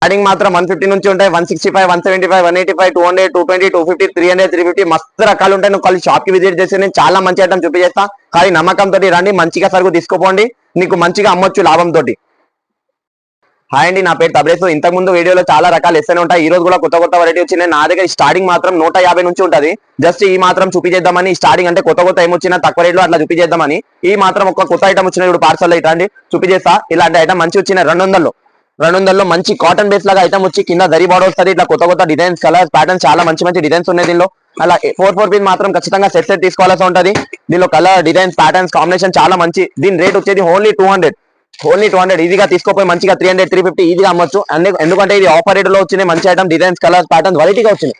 Starting మాత్రం 150 నుంచి ఉంటాయి, 165, 175, 185, 200, 220, 250, 300, 350 మస్తు రకాలు ఉంటాయి. నువ్వు షాప్ కి విజిట్ చేసి నేను చాలా మంచి ఐటమ్ చూపించేస్తా. కానీ నమ్మకంతో రండి, మంచిగా సరుకు తీసుకోపోండి, నీకు మంచిగా అమ్మొచ్చు లాభంతో. హాయ్ అండి, నా పేరు తబ్రేసు. ఇంతకు ముందు వీడియోలో చాలా రకాలు ఎస్ఎన్ ఉంటాయి. ఈ రోజు కూడా కొత్త కొత్త వెరైటీ వచ్చినాయి. నా దగ్గర స్టార్టింగ్ మాత్రం 150 నుంచి ఉంటుంది. జస్ట్ ఈ మాత్రం చూపించేద్దామని, స్టార్టింగ్ అంటే కొత్త ఏమొచ్చినా తక్కువ రేట్లో అట్లా చూపించేద్దామని ఈ మాత్రం ఒక కొత్త ఐటమ్ వచ్చిన ఇప్పుడు పార్సల్ ఇట్లాంటి చూపించేస్తా. ఇలాంటి ఐటమ్ మంచి వచ్చినాయి. 200లో మంచి కాటన్ బేస్ లాగా ఐటమ్ వచ్చి కింద దరి బార్డర్ వస్తుంది. ఇట్లా కొత్త డిజైన్స్, కలర్స్, ప్యాటర్న్స్ చాలా మంచి డిజైన్స్ ఉన్నాయి దీనిలో. అలా 4 పీస్ మాత్రం ఖచ్చితంగా సెట్ తీసుకోవాల్సి ఉంటుంది. దీనిలో కలర్, డిజైన్స్, ప్యాటర్న్స్, కాంబినేషన్ చాలా మంచి. దీని రేట్ వచ్చేది ఓన్లీ 200 ఈజీగా తీసుకోపోయి మంచిగా 300, 350 ఈజీగా అమ్మొచ్చు. ఎందుకంటే ఇది ఆఫర్ రేట్ లో వచ్చినాయి. మంచి ఐటమ్, డిజైన్స్, కలర్స్, ప్యాటర్న్స్ వెరైటీగా వచ్చినాయి.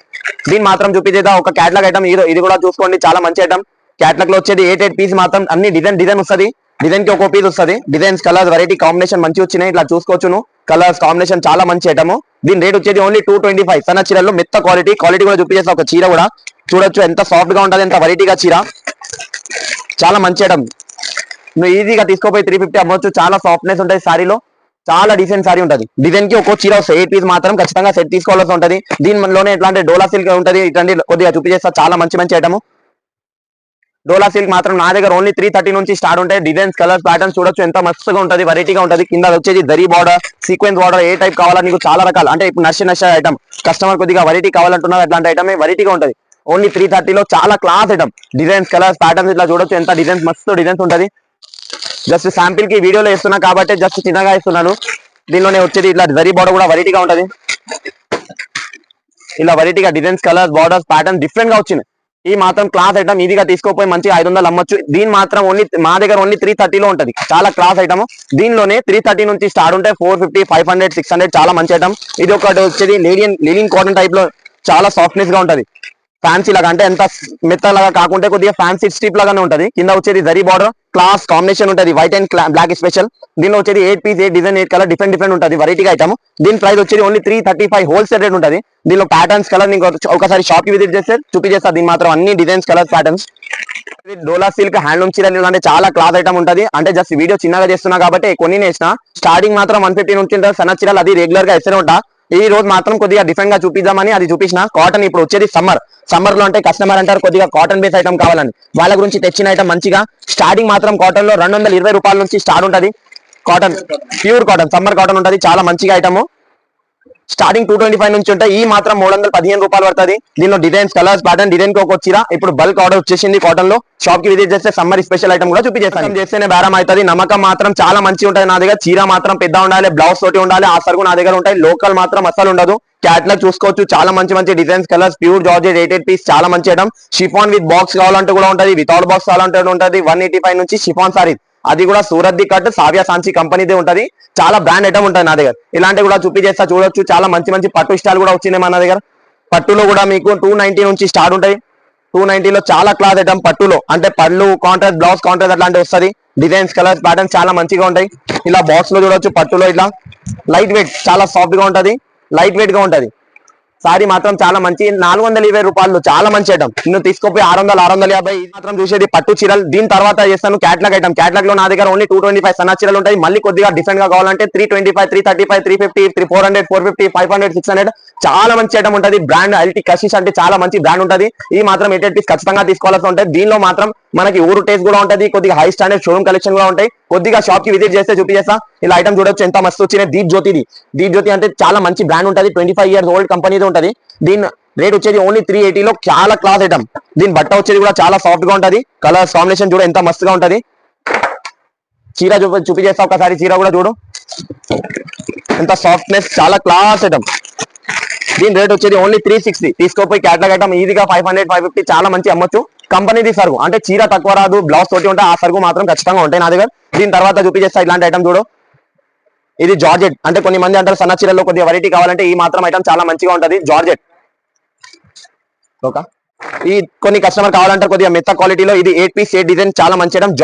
దీని మాత్రం చూపించేదా ఒక క్యాట్లాగ్ ఐటమ్. ఇది కూడా చూసుకోండి, చాలా మంచి ఐటమ్. క్యాట్లాగ్ లో వచ్చేది 8 పీస్ మాత్రం అన్ని డిజైన్ వస్తుంది. డిజైన్ కి ఒక పీస్ వస్తుంది. డిజైన్స్, కలర్స్, వెరైటీ, కాంబినేషన్ మంచి వచ్చినాయి. ఇట్లా చూసుకోవచ్చు. కలర్స్, కాంబినేషన్ చాలా మంచి ఐటమ్. దీని రేట్ వచ్చేది ఓన్లీ 225. సన్న చీరలో మెత్త క్వాలిటీ కూడా చూపించేస్తా. ఒక చీర కూడా చూడొచ్చు ఎంత సాఫ్ట్ గా ఉంటుంది, ఎంత వెరైటీగా చీర. చాలా మంచి ఐటమ్. నువ్వు ఈజీగా తీసుకోపోయి 350 అమ్మొచ్చు. చాలా సాఫ్ట్నెస్ ఉంటుంది సారీలో, చాలా డీసెంట్ సారీ ఉంటుంది. డిజైన్ కి ఒక్కో చీర వస్తాయి. 8 పీస్ మాత్రం ఖచ్చితంగా సెట్ తీసుకోవాల్సి ఉంటుంది. దీనిలోనే ఎట్లాంటి డోలా సిల్క్ ఉంటుంది. ఇట్లాంటి కొద్దిగా చూపించేస్తా. చాలా మంచి ఐటమ్. డోలా సిల్క్ మాత్రం నా దగ్గర ఓన్లీ 330 నుంచి స్టార్ట్ ఉంటాయి. డిజైన్స్, కలర్స్, ప్యాటర్న్స్ చూడొచ్చు ఎంత మస్తుగా ఉంటుంది, వెరైటీగా ఉంటుంది. కింద వచ్చేది దరీ బార్డర్, సీక్వెన్స్ బార్డర్, ఏ టైప్ కావాలా నీకు చాలా రకాలు. అంటే ఇప్పుడు నచ్చ ఐటమ్, కస్టమర్ కొద్దిగా వెరైటీ కావాలంటున్నారు, అట్లాంటి ఐటమ్ వెరైటీగా ఉంటుంది. ఓన్లీ 330లో చాలా class item. Designs, colours, patterns ఇట్లా చూడొచ్చు ఎంత డిజైన్స్, మస్తు డిజైన్స్ ఉంటుంది. జస్ట్ శాంపిల్ కి వీడియోలో వేస్తున్నా కాబట్టి జస్ట్ చిన్నగా వేస్తున్నాను. దీనిలోనే వచ్చేది ఇట్లా దరీ బార్డర్ కూడా వెరైటీగా ఉంటుంది. ఇలా వెరైటీగా designs, colours, borders, pattern different గా వచ్చినాయి. ఈ మాత్రం క్లాస్ ఐటమ్ ఈజీగా తీసుకోపోయి మంచిగా 500 అమ్మొచ్చు. దీని మాత్రం మా దగ్గర ఓన్లీ 330లో ఉంటుంది. చాలా క్లాస్ ఐటమ్. దీనిలోనే 330 నుంచి స్టార్ట్ ఉంటాయి. 450, 500, 600 చాలా మంచి ఐటమ్. ఇది ఒకటి వచ్చేది లీనింగ్ కాటన్ టైప్ లో చాలా సాఫ్ట్నెస్ గా ఉంటుంది. ఫ్యాన్సీ లాగా అంటే ఎంత మెత్తలాగా కాకుండా కొద్దిగా ఫ్యాన్సీ స్ట్రిప్ లాగానే ఉంటుంది. కింద వచ్చేది జరీ బార్డర్, క్లాస్ కాంబినేషన్ ఉంటుంది. White and black special. దీనిలో వచ్చేది 8 పీస్, 8 డిజైన్, 8 కలర్ డిఫరెంట్ ఉంటుంది. వెరైటీగా ఐటమ్. దీని ప్రైస్ వచ్చేది ఓన్లీ 335 హోల్సేల్ రేట్ ఉంటుంది. దీనిలో ప్యాటర్న్స్, కలర్ నీకు ఒకసారి షాప్ కి విజిట్ చేస్తే చూపించేస్తా. దీని మాత్రం అన్ని డిజైన్స్, కలర్స్, ప్యాటర్న్స్. డోలా సిల్క్ హ్యాండ్లూమ్ చీరలు అంటే చాలా క్లాస్ ఐటమ్ ఉంటుంది. అంటే జస్ట్ వీడియో చిన్నగా చేస్తున్నా కాబట్టి కొన్ని వేసిన. స్టార్టింగ్ మాత్రం 150 నుంచి ఉంటుంది. సన్న చీరలు అది రెగ్యులర్ గా వేస్తూనే ఉంటా. ఈ రోజు మాత్రం కొద్దిగా డిఫరెంట్ గా చూపిద్దామని అది చూపించిన. కాటన్ ఇప్పుడు వచ్చేది సమ్మర్ లో అంటే కస్టమర్ అంటారు కొద్దిగా కాటన్ బేస్ ఐటమ్ కావాలని, వాళ్ళ గురించి తెచ్చిన ఐటమ్ మంచిగా. స్టార్టింగ్ మాత్రం కాటన్ లో 220 రూపాయల నుంచి స్టార్ట్ ఉంటుంది. Cotton, pure cotton, summer cotton ఉంటుంది. చాలా మంచిగా ఐటమ్. స్టార్టింగ్ 225 నుంచి ఉంటాయి. ఈ మాత్రం 315 రూపాయలు పడుతుంది. దీనిలో డిజైన్స్, కలర్స్, ప్యాటర్న్, డిజైన్ కి ఒక చీర. ఇప్పుడు బల్క్ ఆర్డర్ వచ్చేసింది కాటన్ లో. షాప్ కి విజిట్ చేస్తే సమ్మర్ స్పెషల్ ఐటమ్ కూడా చూపించేస్తాను. చేస్తేనే బేరం అవుతుంది. నమ్మకం మాత్రం చాలా మంచి ఉంటుంది నా దగ్గర. చీర మాత్రం పెద్ద ఉండాలి, బ్లౌజ్ తోటి ఉండాలి. ఆ సరుకు నా దగ్గర ఉంటాయి. లోకల్ మాత్రం అసలు ఉండదు. క్యాట్లాగ్ చూసుకోవచ్చు. చాలా మంచి designs, colours, pure georgette 8 piece చాలా మంచి ఐటమ్. షిఫాన్ విత్ బాక్స్ కావాలంటే కూడా ఉంటుంది, వితౌట్ బాక్స్ కావాలంటే ఉంటుంది. 185 నుంచి షిఫాన్ సారీ, అది కూడా సూరత్ ది కట్, సావ్యా సాన్సీ కంపెనీదే ఉంటది. చాలా బ్రాండ్ ఐటమ్ ఉంటుంది నా దగ్గర. ఇలాంటివి కూడా చూపించేస్తా. చూడొచ్చు చాలా మంచి పట్టు స్టైల్ కూడా వచ్చినాయి మన దగ్గర. పట్టులో కూడా మీకు 290 నుంచి స్టార్ట్ ఉంటాయి. 290లో చాలా క్లాత్ ఐటమ్. పట్టులో అంటే పళ్ళు కాంట్రాస్ట్, బ్లౌజ్ కాంట్రాస్ట్ అట్లాంటివి వస్తుంది. డిజైన్స్, కలర్స్, ప్యాటర్న్స్ చాలా మంచిగా ఉంటాయి. ఇలా బాక్స్ లో చూడొచ్చు. పట్టులో ఇట్లా లైట్ వెయిట్, చాలా సాఫ్ట్ గా ఉంటది, లైట్ వెయిట్ గా ఉంటది. సారీ మాత్రం చాలా మంచి. 420 రూపాయలు చాలా మంచి ఐటమ్. నువ్వు తీసుకోపోయి 600, 650. ఇది మాత్రం చూసేది పట్టు చీరలు. దీని తర్వాత చేస్తాను క్యాట్లాగ్ ఐటమ్. క్యాట్లాగ్ లో నా దగ్గర ఓన్లీ 225 సన్న చీరలు ఉంటాయి. మళ్ళీ కొద్దిగా డిఫరెంట్ గా కావాలంటే 325, 335, 350, 400, 450, 500, 600 చాలా మంచి ఐటమ్ ఉంటుంది. బ్రాండ్ ఎల్టీ కషిష్ అంటే చాలా మంచి బ్రాండ్ ఉంటుంది. ఈ మాత్రం 8 పీస్ ఖచ్చితంగా తీసుకోవాల్సి ఉంటుంది. దీనిలో మాత్రం మనకి ఊరు టేస్ట్ కూడా ఉంటుంది. కొద్దిగా హై స్టాండర్డ్ షోరూమ్ కలెక్షన్ కూడా ఉంటాయి. కొద్దిగా షాప్ కి విజిట్ చేస్తే చూపిస్తా. ఇలా ఐటమ్ చూడొచ్చు ఎంత మస్తు వచ్చినాయి. దీప్ జ్యోతి అంటే చాలా మంచి బ్రాండ్ ఉంటుంది. 25 years ఓల్డ్ కంపెనీతో ఉంటుంది. దీని రేట్ వచ్చేది ఓన్లీ 380లో. చాలా క్లాస్ ఐటమ్. దీని బట్ట వచ్చేది కూడా చాలా సాఫ్ట్ గా ఉంటుంది. కలర్స్, కాంబినేషన్ చూడ ఎంత మస్తుగా ఉంటుంది. చీర చూపించేస్తా ఒకసారి. చీర కూడా చూడు ఎంత సాఫ్ట్నెస్, చాలా క్లాస్ ఐటమ్. దీని రేట్ వచ్చేది ఓన్లీ 360. తీసుకోపోయి క్యాట్లాగ్ ఐటమ్ ఈజీగా 500, 550 చాలా మంచి అమ్మొచ్చు. కంపెనీది సరుకు అంటే చీర తక్కువ రాదు, బ్లౌజ్ తోటి ఉంటాయి. ఆ సరుకు మాత్రం ఖచ్చితంగా ఉంటాయి నా దగ్గర. దీని తర్వాత చూపించేస్తా ఇలాంటి ఐటమ్ చూడు. ఇది జార్జెట్ అంటే కొన్ని మంది అంటారు సన్న చీరలో కొద్దిగా వెరైటీ కావాలంటే ఈ మాత్రం ఐటమ్ చాలా మంచిగా ఉంటుంది. జార్జెట్ ఈ కొన్ని కస్టమర్ కావాలంటారు కొద్దిగా మెత్త క్వాలిటీలో. ఇది 8 పీస్, 8 డిజైన్ చాలా మంచి ఐటమ్.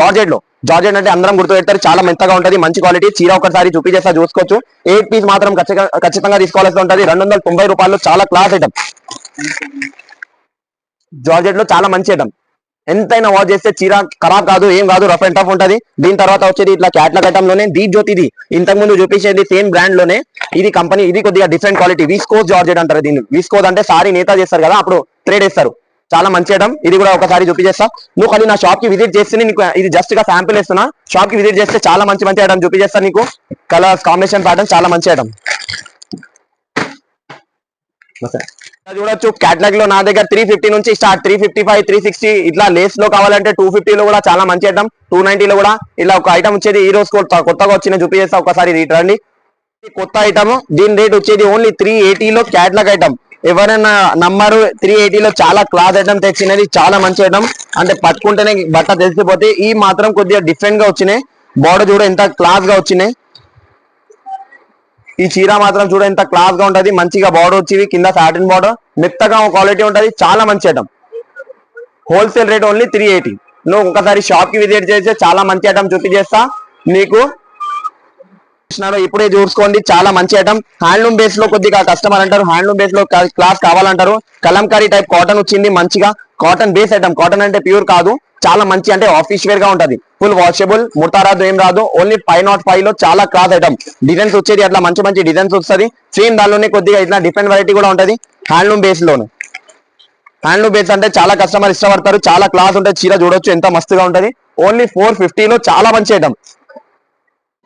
జార్జెట్ అంటే అందరం గుర్తుపెడతారు, చాలా మెత్తగా ఉంటుంది, మంచి క్వాలిటీ. చీర ఒకసారి చూపించేస్తా చూసుకోవచ్చు. 8 పీస్ మాత్రం ఖచ్చితంగా తీసుకోవాల్సి ఉంటుంది. 290 రూపాయలు చాలా క్లాస్ ఐటమ్. జార్జెట్ లో చాలా మంచి ఐటమ్. ఎంతైనా వాష్ చేస్తే చీర ఖరాబ్ కాదు, ఏం కాదు, రఫ్ అండ్ టఫ్ ఉంటుంది. దీని తర్వాత వచ్చేది ఇట్లా క్యాట్లాగ్ ఐటమ్ లోనే దీప్ జ్యోతిది ఇంతకు ముందు చూపించేది సేమ్ బ్రాండ్ లోనే ఇది కంపెనీ, ఇది కొద్దిగా డిఫరెంట్ క్వాలిటీ, విస్కోస్ జార్జెట్ అంటారు దీన్ని. విస్కోస్ అంటే సారీ నేత చేస్తారు కదా, అప్పుడు థ్రెడ్ వేస్తారు. చాలా మంచి ఐటమ్. ఇది కూడా ఒకసారి చూపించేస్తా. నువ్వు కానీ నా షాప్ కి విజిట్ చేస్తే నీకు ఇది జస్ట్ గా శాంపిల్ ఇస్తున్నా. షాప్ కి విజిట్ చేస్తే చాలా మంచి మంచి ఐటమ్ చూపించేస్తా నీకు. కలర్స్ కాంబినేషన్ ప్యాటర్న్ చాలా మంచి ఐటమ్ చూడొచ్చు. క్యాటలాగ్ లో నా దగ్గర 350 నుంచి స్టార్ట్, 355, 360 ఇట్లా లేస్ లో కావాలంటే 250 లో కూడా చాలా మంచి ఐటమ్, 290 లో కూడా ఇలా ఒక ఐటమ్ వచ్చేది. ఈ రోజు కొత్తగా వచ్చిన చూపించేస్తా, ఒకసారి రండి. కొత్త ఐటమ్, దీని రేట్ వచ్చేది ఓన్లీ 380 లో క్యాటలాగ్ ఐటమ్. ఎవరైనా నమ్మరు, 380 లో చాలా క్లాత్ ఐటమ్ తెచ్చినది, చాలా మంచి ఐటమ్. అంటే పట్టుకుంటేనే బట్ట తెలిసిపోతే. ఈ మాత్రం కొద్దిగా డిఫరెంట్ గా వచ్చినాయి. బార్డర్ చూడ ఎంత క్లాస్ గా వచ్చినాయి. ఈ చీర మాత్రం చూడ ఎంత క్లాస్ గా ఉంటది. మంచిగా బార్డర్ వచ్చి కింద సాటిన్ బార్డర్, మెత్తగా క్వాలిటీ ఉంటది, చాలా మంచి ఐటమ్. Wholesale rate only 380. నువ్వు ఒకసారి షాప్ కి విజిట్ చేస్తే చాలా మంచి ఐటమ్ చూపించేస్తా నీకు. ఇప్పుడే చూసుకోండి, చాలా మంచి ఐటమ్. హ్యాండ్లూమ్ బేస్ లో కొద్దిగా కస్టమర్ అంటారు, హ్యాండ్లూమ్ బేస్ లో క్లాస్ కావాలంటారు. కలంకారీ టైప్ కాటన్ వచ్చింది, మంచిగా కాటన్ బేస్ ఐటమ్. కాటన్ అంటే ప్యూర్ కాదు, చాలా మంచి, అంటే ఆఫీస్ వేర్ గా ఉంటది. ఫుల్ వాషబుల్, ముడత రాదు, ఏం రాదు. ఓన్లీ 505 లో చాలా క్లాత్ ఐటమ్. డిజైన్స్ వచ్చేది అట్లా మంచి మంచి డిజైన్స్ వస్తుంది. సేమ్ దానిలోనే కొద్దిగా ఇట్లా డిఫరెంట్ వెరైటీ కూడా ఉంటది హ్యాండ్లూమ్ బేస్ లోను. హ్యాండ్లూమ్ బేస్ అంటే చాలా కస్టమర్ ఇష్టపడతారు. చాలా క్లాస్ ఉంటుంది. చీర చూడొచ్చు ఎంత మస్తుగా ఉంటది. ఓన్లీ 450 లో చాలా మంచి ఐటమ్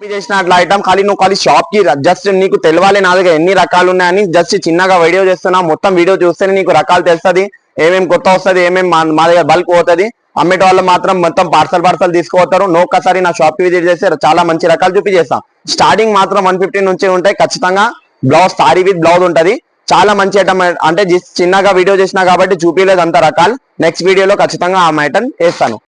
చేసిన అట్లా ఐటమ్. ఖాళీ షాప్ కి జస్ట్ నీకు తెలవాలి నా దగ్గర ఎన్ని రకాలు ఉన్నాయని. జస్ట్ చిన్నగా వీడియో చేస్తున్నా, మొత్తం వీడియో చూస్తేనే నీకు రకాలు తెలుస్తుంది. ఏమేమి కొత్త వస్తుంది, ఏమేమి మా దగ్గర బల్క్ పోతుంది. అమ్మేట వాళ్ళు మాత్రం మొత్తం పార్సల్ తీసుకోతారు. ఒక్కసారి నా షాప్ కి విజిట్ చేస్తే చాలా మంచి రకాలు చూపించేస్తాం. స్టార్టింగ్ మాత్రం 150 నుంచి ఉంటాయి ఖచ్చితంగా. బ్లౌజ్ సారీ విత్ బ్లౌజ్ ఉంటది. చాలా మంచి ఐటమ్. అంటే చిన్నగా వీడియో చేసినా కాబట్టి చూపించలేదు అంత రకాలు. నెక్స్ట్ వీడియోలో ఖచ్చితంగా ఆ ఐటమ్ వేస్తాను.